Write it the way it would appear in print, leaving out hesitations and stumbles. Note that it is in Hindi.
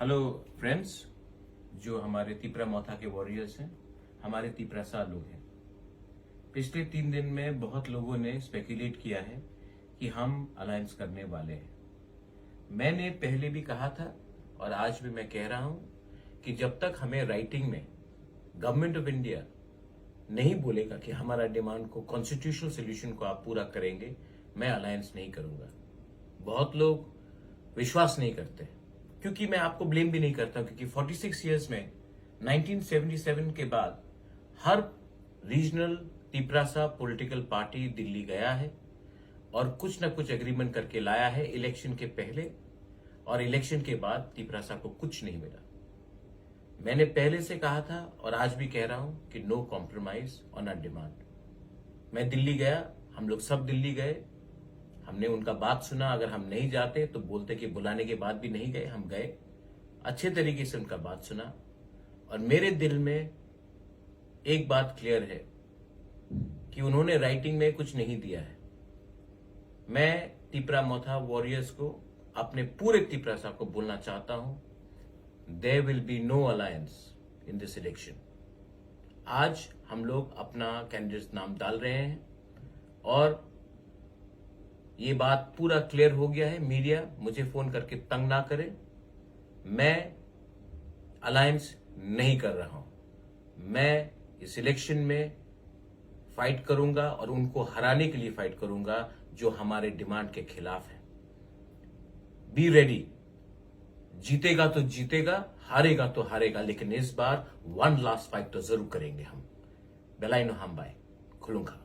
हेलो फ्रेंड्स, जो हमारे तिपरा मोथा के वॉरियर्स हैं, हमारे तिपरासा लोग हैं। पिछले 3 दिन में बहुत लोगों ने स्पेकुलेट किया है कि हम अलायंस करने वाले हैं। मैंने पहले भी कहा था और आज भी मैं कह रहा हूं कि जब तक हमें राइटिंग में गवर्नमेंट ऑफ इंडिया नहीं बोलेगा कि हमारा डिमांड को कॉन्स्टिट्यूशनल सोल्यूशन को आप पूरा करेंगे, मैं अलायंस नहीं करूंगा। बहुत लोग विश्वास नहीं करते, क्योंकि मैं आपको ब्लेम भी नहीं करता, क्योंकि 46 इयर्स में 1977 के बाद हर regional Tiprasa political party Delhi गया है और कुछ न कुछ एग्रीमेंट करके लाया है इलेक्शन के पहले, और इलेक्शन के बाद तिपरासा को कुछ नहीं मिला। मैंने पहले से कहा था और आज भी कह रहा हूं कि no compromise on our demand. मैं दिल्ली गया, हम लोग सब दिल्ली गए, हमने उनका बात सुना। अगर हम नहीं जाते तो बोलते कि बुलाने के बाद भी नहीं गए, हम गए, अच्छे तरीके से उनका बात सुना। और मेरे दिल में एक बात क्लियर है कि उन्होंने राइटिंग में कुछ नहीं दिया है। मैं तिपरा मोथा वॉरियर्स को, अपने पूरे तिपरासा को बोलना चाहता हूं, there will be no alliance in this election. आज हम लोग अपना कैंडिडेट नाम डाल रहे हैं और ये बात पूरा क्लियर हो गया है। मीडिया मुझे फोन करके तंग ना करे, मैं अलायंस नहीं कर रहा हूं। मैं इस इलेक्शन में फाइट करूंगा और उनको हराने के लिए फाइट करूंगा जो हमारे डिमांड के खिलाफ है। बी रेडी, जीतेगा तो जीतेगा, हारेगा तो हारेगा, लेकिन इस बार वन लास्ट फाइट तो जरूर करेंगे हम। बेलाइनो हम बाय खुलूंगा।